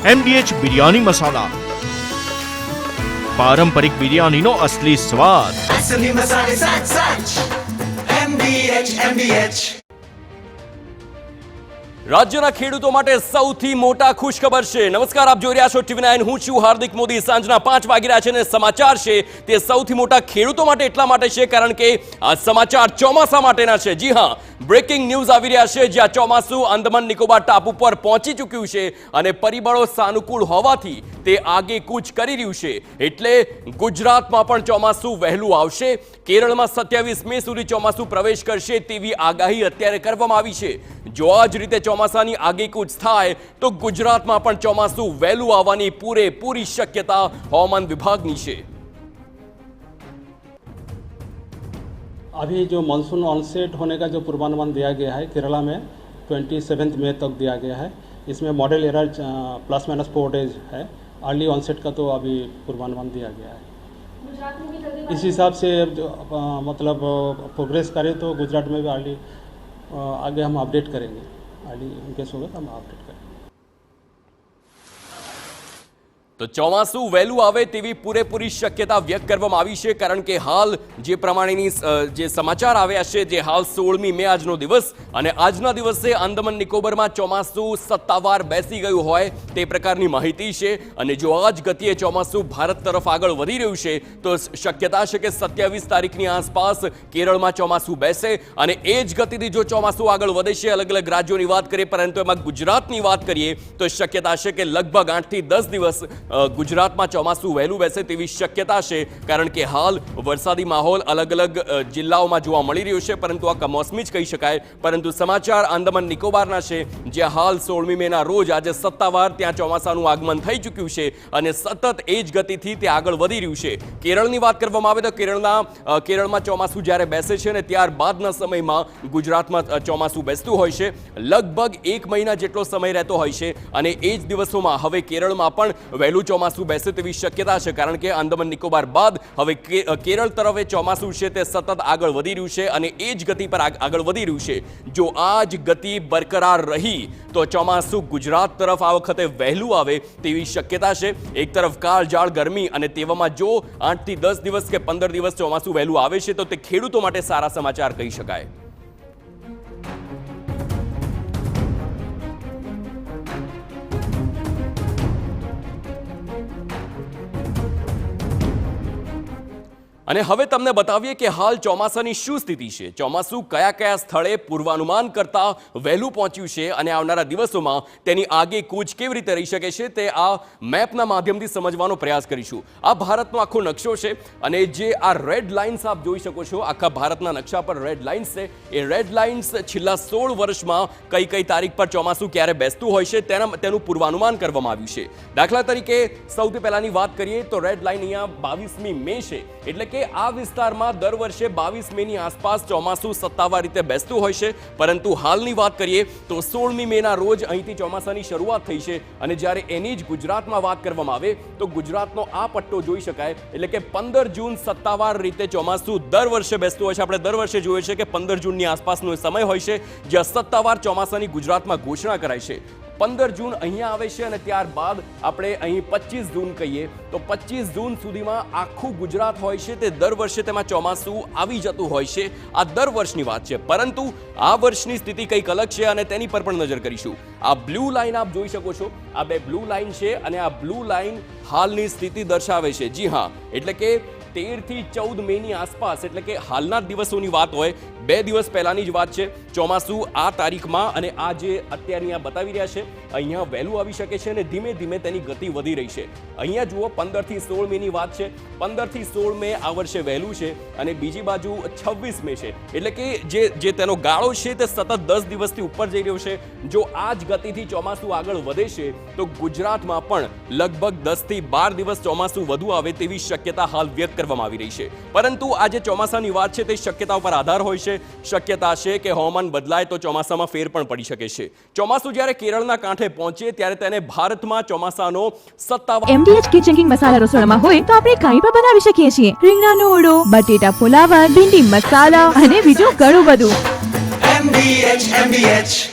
MDH biryani મસાલા, પારંપરિક બિરયાનીનો અસલી સ્વાદ. असली मसाले साथ साथ MDH રાજ્યના ખેડૂતો માટે સૌથી મોટા ખુશખબર છે. નમસ્કાર, આપ જોઈ રહ્યા છો TV9. હું છું હાર્દિક મોદી. સાંજના 5 વાગી રહ્યા છે અને સમાચાર છે તે સૌથી મોટા ખેડૂતો માટે એટલા માટે છે કારણ કે આ સમાચાર ચોમાસા માટેના છે. જી હા, બ્રેકિંગ ન્યૂઝ આવી રહ્યા છે જ્યાં ચોમાસું અંદમાન નિકોબાર ટાપુ પર પહોંચી ચૂક્યું છે અને પરિબળો સાનુકૂળ હોવાથી તે આગેકૂચ કરી રહ્યું છે. એટલે ગુજરાતમાં પણ ચોમાસું વહેલું આવશે. કેરળમાં 27 મે સુધી ચોમાસું પ્રવેશ કરશે તેવી આગાહી અત્યારે કરવામાં આવી છે. જો આ જ રીતે ચોમાસાની આગેકૂચ થાય તો ગુજરાતમાં પણ ચોમાસું વહેલું આવવાની પૂરેપૂરી શક્યતા હવામાન વિભાગની છે. अभी जो मानसून ऑनसेट होने का जो पूर्वानुमान दिया गया है केरला में 27 मई तक दिया गया है. इसमें मॉडल एरर ±4 डेज है. अर्ली ऑनसेट का तो अभी पूर्वानुमान दिया गया है. इस हिसाब से मतलब प्रोग्रेस करें तो गुजरात में भी अर्ली आगे हम अपडेट करेंगे. अर्ली इनकेस होगा तो हम अपडेट करेंगे. તો ચોમાસું વહેલું આવે તેવી પૂરેપૂરી શક્યતા વ્યક્ત કરવામાં આવી છે કારણ કે હાલ જે પ્રમાણેની જે સમાચાર આવ્યા છે જે હાલ 16મી મે આજનો દિવસ અને આજના દિવસે અંદમાન નિકોબારમાં ચોમાસું સત્તાવાર બેસી ગયું હોય તે પ્રકારની માહિતી છે. અને જો આ જ ગતિએ ચોમાસું ભારત તરફ આગળ વધી રહ્યું છે તો શક્યતા છે કે 27 તારીખની આસપાસ કેરળમાં ચોમાસું બેસે અને એ જ ગતિથી જો ચોમાસું આગળ વધે છે. અલગ અલગ રાજ્યોની વાત કરીએ પરંતુ એમાં ગુજરાતની વાત કરીએ તો શક્યતા છે કે લગભગ 8 થી 10 દિવસ ગુજરાતમાં ચોમાસું વહેલું બેસે તેવી શક્યતા છે કારણ કે હાલ વરસાદી માહોલ અલગ અલગ જિલ્લાઓમાં જોવા મળી રહ્યો છે પરંતુ આ કમોસમી જ કહી શકાય. પરંતુ સમાચાર અંદમાન નિકોબારના છે જ્યાં હાલ 16મી મેના રોજ આજે સત્તાવાર ત્યાં ચોમાસાનું આગમન થઈ ચૂક્યું છે અને સતત એ જ ગતિથી તે આગળ વધી રહ્યું છે. કેરળની વાત કરવામાં આવે તો કેરળમાં ચોમાસું જ્યારે બેસે છે અને ત્યારબાદના સમયમાં ગુજરાતમાં ચોમાસું બેસતું હોય છે. લગભગ 1 મહિના જેટલો સમય રહેતો હોય છે અને એ જ દિવસોમાં હવે કેરળમાં પણ વહેલું ચોમાસું બેસે તેવી શક્યતા છે કારણ કે અંદમાન નિકોબાર બાદ હવે કેરળ તરફ એ ચોમાસું છે તે સતત આગળ વધી રહ્યું છે અને એ જ ગતિ પર આગળ વધી રહ્યું છે. જો આ જ ગતિ બરકરાર રહી તો ચોમાસું ગુજરાત તરફ આ વખતે વહેલું આવે તેવી શક્યતા છે. એક તરફ કાળઝાળ ગરમી અને તેવામાં જો 8 થી 10 દિવસ કે 15 દિવસ ચોમાસું વહેલું આવે છે તો તે ખેડૂતો માટે સારા સમાચાર કહી શકાય. અને હવે તમને બતાવીએ કે હાલ ચોમાસાની શું સ્થિતિ છે. ચોમાસું કયા કયા સ્થળે પૂર્વાનુમાન કરતા વહેલું પહોંચ્યું છે અને આવનારા દિવસોમાં તેની આગેકૂચ કેવી રીતે રહી શકે છે તે આ મેપના માધ્યમથી સમજવાનો પ્રયાસ કરીશું. આ ભારતનો આખો નકશો છે અને જે આ રેડ લાઇન્સ આપ જોઈ શકો છો આખા ભારતના નકશા પર રેડ લાઇન્સ છે. એ રેડ લાઇન્સ છેલ્લા 16 વર્ષમાં કઈ તારીખ પર ચોમાસું ક્યારે બેસતું હોય છે તેનું પૂર્વાનુમાન કરવામાં આવ્યું છે. દાખલા તરીકે સૌથી પહેલાની વાત કરીએ તો રેડ લાઇન અહીંયા 22મી મે છે એટલે કે આ વિસ્તારમાં દર વર્ષે 22 મેની આસપાસ ચોમાસું સત્તાવાર રીતે બેસતું હોય છે. પરંતુ હાલની વાત કરીએ તો 16મી મેના રોજ અહીંથી ચોમાસાની શરૂઆત થઈ છે અને જ્યારે એની જ ગુજરાતમાં વાત કરવામાં આવે તો ગુજરાતનો આ પટ્ટો જોઈ શકાય એટલે કે 15 જૂન સત્તાવાર રીતે ચોમાસું દર વર્ષે બેસતું હોય છે. આપણે દર વર્ષે જોઈએ છે કે 15 જૂનની આસપાસનો સમય હોય છે જ્યાં સત્તાવાર ચોમાસાની ગુજરાતમાં ઘોષણા કરાય છે. 15 જૂન અહીંયા આવે છે અને ત્યારબાદ આપણે અહીં 25 જૂન કહીએ તો 25 જૂન સુધીમાં આખું ગુજરાત હોય છે તે દર વર્ષે તેમાં ચોમાસું આવી જતું હોય છે. આ દર વર્ષની વાત છે પરંતુ આ વર્ષની સ્થિતિ કંઈક અલગ છે અને તેની પર પણ નજર કરીશું. આ બ્લુ લાઇન આપ જોઈ શકો છો. આ બે બ્લુ લાઇન છે અને આ બ્લુ લાઇન હાલની સ્થિતિ દર્શાવે છે. જી હા, એટલે કે 13 થી 14 મેની આસપાસ એટલે કે હાલના દિવસોની વાત હોય 2 દિવસ પહેલાની જ વાત છે. ચોમાસું આ તારીખમાં અને આ જે અત્યારે અહીંયા બતાવી રહ્યા છે અહીંયા વહેલું આવી શકે છે અને ધીમે ધીમે તેની ગતિ વધી રહી છે. અહીંયા જુઓ 15 થી 16 મેની વાત છે. 15 થી 16 મે આ વર્ષે વહેલું છે અને બીજી બાજુ 26 મે છે એટલે કે જે તેનો ગાળો છે તે સતત 10 દિવસથી ઉપર જઈ રહ્યો છે. જો આ જ ગતિથી ચોમાસું આગળ વધે છે તો ગુજરાતમાં પણ લગભગ 10 થી 12 દિવસ ચોમાસું વધુ આવે તેવી શક્યતા હાલ વ્યક્ત કરવામાં આવી રહી છે. પરંતુ આ જે ચોમાસાની વાત છે તે શક્યતા ઉપર આધાર હોય છે. શક્યતા છે કે હવામાન બદલાય તો ચોમાસામાં ફેર પણ પડી શકે છે. ચોમાસું જ્યારે કેરળના કાંઠે પહોંચે ત્યારે તેને ભારતમાં ચોમાસાનો સત્તાવાર MDH કિચન કિંગ મસાલા રસોડામાં હોય તો આપણે કાંઈ પણ બનાવી શકીએ છીએ. રીંગણાનો ઓળો, બટેટા ફુલાવર, ભીંડી મસાલા અને બીજું ઘણું બધું. MDH